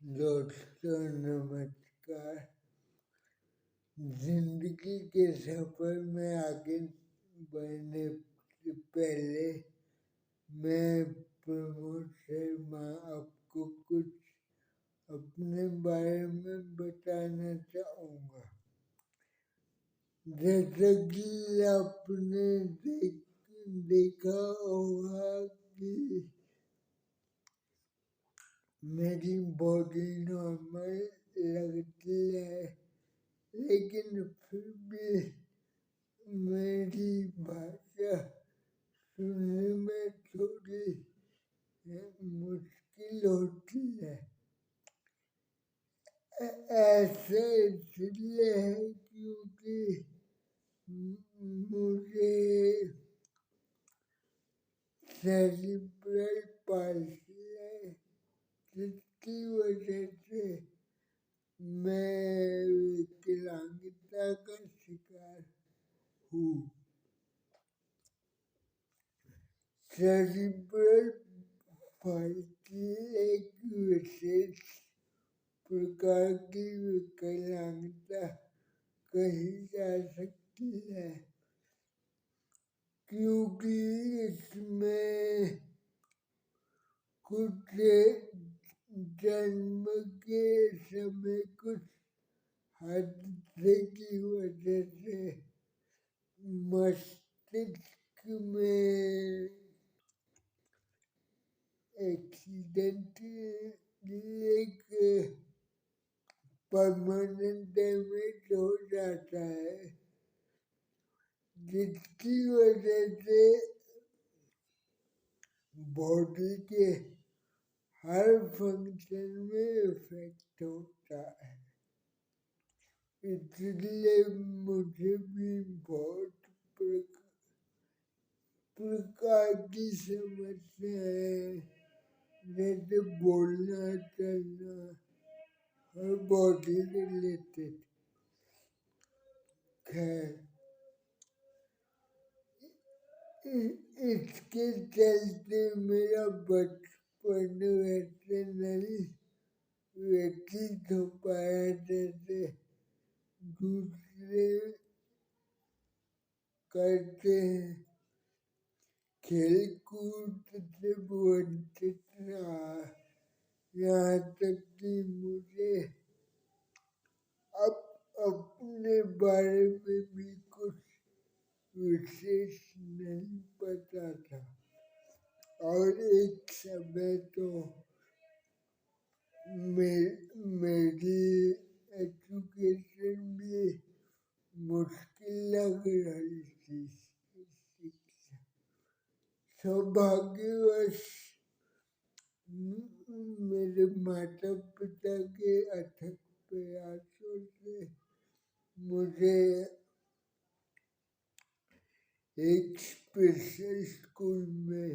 दोस्तों नमस्कार। जिंदगी के सफर में आगे बढ़ने से पहले मैं प्रमोद शर्मा आपको कुछ अपने बारे में बताना चाहूँगा। जैसा कि आपने देखा होगा कि मेरी बॉडी नॉर्मल लगती है, लेकिन फिर भी मेरी भाषा सुनने में थोड़ी मुश्किल होती है। ऐसा इसलिए है क्योंकि मुझे सेरिब्रल पाल्सी है, जिसकी वजह से मैं विकलांगता का शिकार हूँ। सेरिब्रल पाल्सी एक विशेष प्रकार की विकलांगता कही जा सकती है, क्योंकि इसमें कुछ जन्म के समय कुछ हादसे की वजह से मस्तिष्क में एक्सीडेंट एक परमानेंट डैमेज हो जाता है, जिसकी वजह से बॉडी के हर फंक्शन में इफेक्ट होता है। इसलिए मुझे भी बहुत प्रकार की समस्या है, जैसे बोलना चलना और बॉडी रिलेटेड। खैर, इसके चलते मेरा बचपन वैसे नहीं व्यतीत हो पाया जैसे दूसरे करते हैं। खेल कूद से वंचित रहा, यहाँ तक कि मुझे अब अपने बारे में भी कुछ विशेष नहीं पता था, और एक समय तो मेरी एजुकेशन भी मुश्किल लग रही थी। सौभाग्यवश मेरे माता पिता के अथक प्रयासों से मुझे एक स्पेशल स्कूल में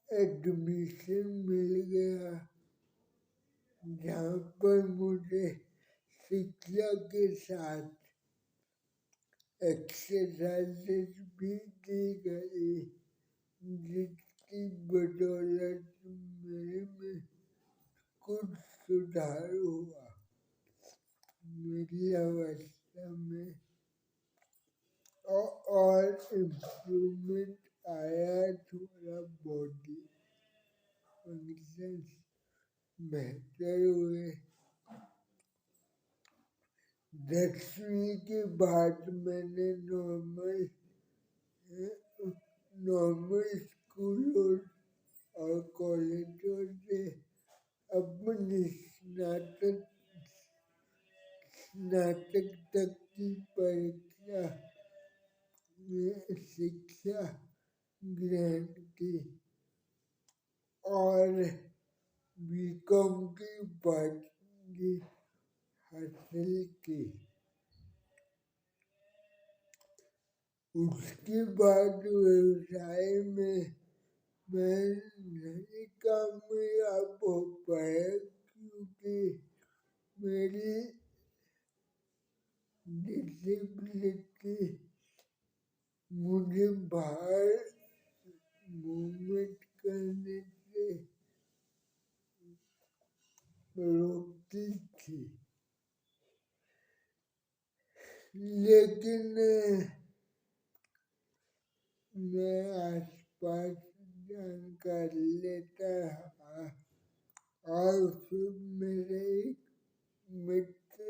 एडमिशन मिल गया, जहाँ पर मुझे शिक्षा के साथ एक्सरसाइजेज भी दी गई, जिसकी बदौलत मेरे में कुछ सुधार हुआ। मेरी अवस्था में और इम्प्रूवमेंट आया, थोड़ा बॉडी फंक्शंस बेहतर हुए। 10वीं के बाद मैंने नॉर्मल स्कूलों और कॉलेजों से अपनी स्नातक तक की परीक्षा में शिक्षा ग्रहण की और बीकॉम की पढ़ाई हासिल की। उसके बाद व्यवसाय में मैं नहीं कामयाब हो पाया, क्योंकि मेरी डिसेबिलिटी मुझे बाहर मूवमेंट करने से रोकती थी। लेकिन मैं आसपास जानकारी लेता रहा और फिर मेरे एक मित्र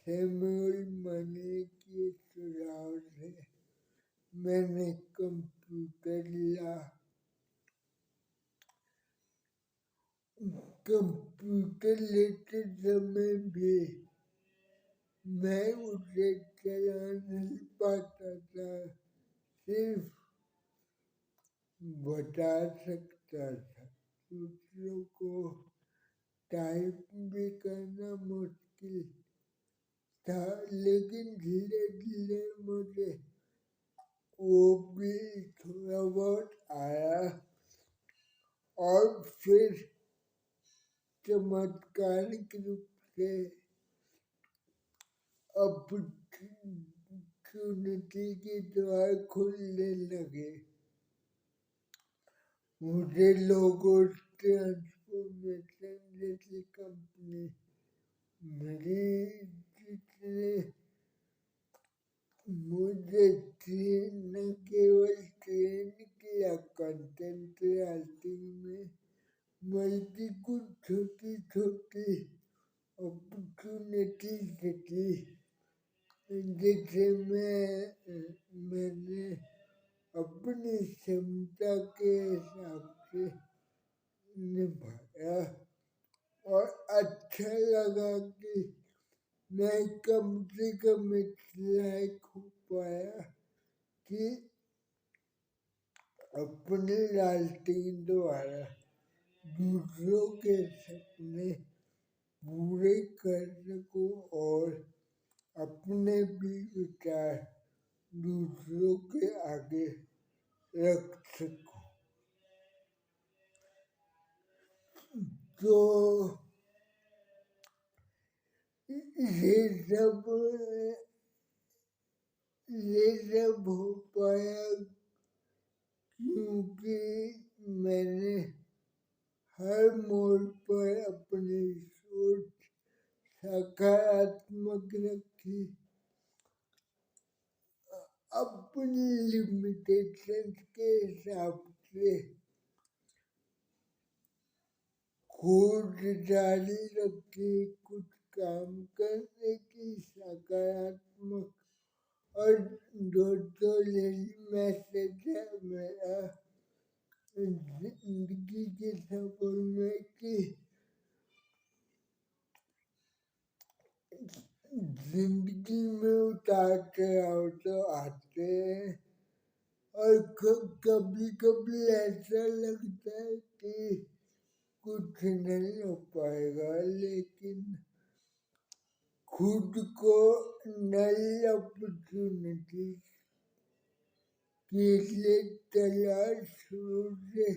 सैमुअल मनी के सुझाव से मैंने कंप्यूटर लिया। कंप्यूटर लेते समय भी मैं उसे चला नहीं पाता था, सिर्फ बता सकता था। दूसरों को टाइप भी करना मुश्किल था, लेकिन धीरे धीरे मुझे वो भी थोड़ा बहुत आया और फिर चमत्कारिक रूप से अपॉर्चुनिटी के द्वार खुलने लगे। मुझे लोगों ट्रांसफॉर्मेशन जैसी कंपनी मिली जिसने मुझे न केवल ट्रेन किया कंटेंट राइटिंग में, बल्कि कुछ छोटी छोटी अपॉर्चुनिटीज थी जिसे मैंने अपनी क्षमता के हिसाब से निभाया और अच्छा लगा कि मैं कम से कम लायक हो पाया कि अपने राइटिंग द्वारा दूसरों के सपने पूरे कर सकूं और अपने भी विचार दूसरों के आगे रख सकूं। तो ये सब हो पाया क्योंकि मैंने हर मोड़ पर अपनी सोच सकारात्मक रखी, अपनी लिमिटेशंस के हिसाब से खोज जारी रखी, कुछ काम करने की सकारात्मक। और दोस्तों यही मैसेज है मेरा जिंदगी के सफर में कि जिंदगी में उतार चढ़ाव तो आते हैं और कभी कभी ऐसा लगता है कि कुछ नहीं हो पाएगा, लेकिन खुद को नई अपॉर्चुनिटी के लिए तैयार शुरू से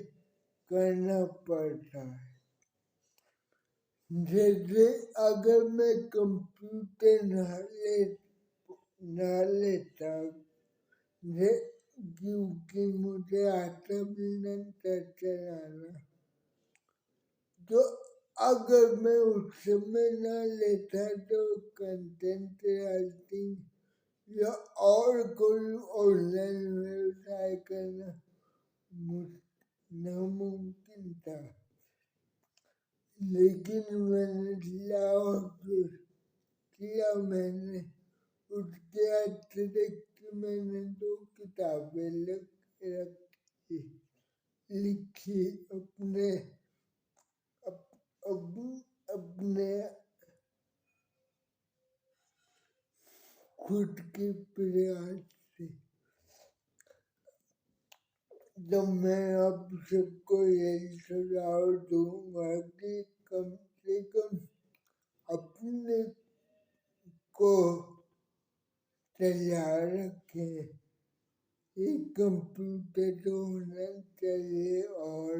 करना पड़ता है। जैसे अगर मैं कंप्यूटर ना लेता क्योंकि मुझे आता भी नहीं था चलाना, तो अगर मैं उस समय ना लेता तो कंटेंट राइटिंग या और कोई ऑनलाइन व्यवसाय करना नामुमकिन था। लेकिन मैंने लिया और फिर किया। मैंने उसके अतिरिक्त मैंने 2 किताबें रखी, लिखी अपने खुद के प्रयास से। तो मैं आप सबको यही सुझाव दूंगा कि कम से कम अपने को तैयार रखें। एक कंप्यूटर तो होना चाहिए और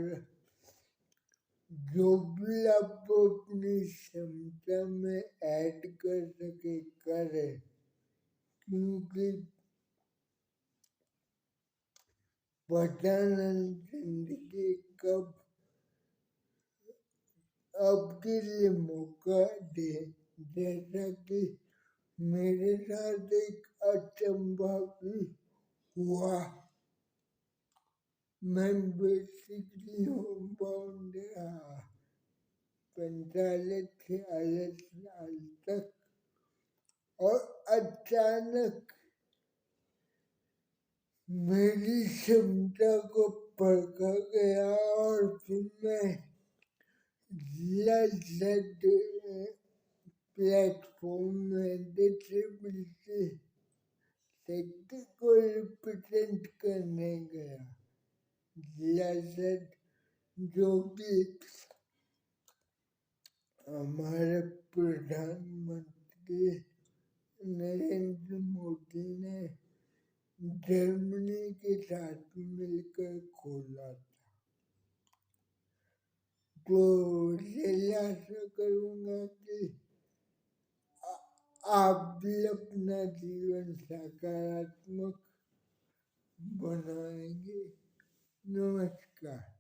जो भी आप अपनी क्षमता में ऐड कर सके करें, क्योंकि पता नहीं जिंदगी कब आपके लिए मौका दे। जैसा कि मेरे साथ एक अचंभा भी हुआ। मैं बेसिकली होम बाउंड रहा 45 से 48 साल तक, और अचानक मेरी क्षमता को परखा गया और फिर मैं जिला जेड प्लेटफॉर्म में डिसेबिलिटी सेक्टर को रिप्रेजेंट करने गया। जिला जेड जो कि हमारे प्रधानमंत्री नरेंद्र मोदी ने जर्मनी के साथ मिलकर खोला था। तो यही आशा करूँगा कि आप भी अपना जीवन सकारात्मक बनाएंगे। नमस्कार।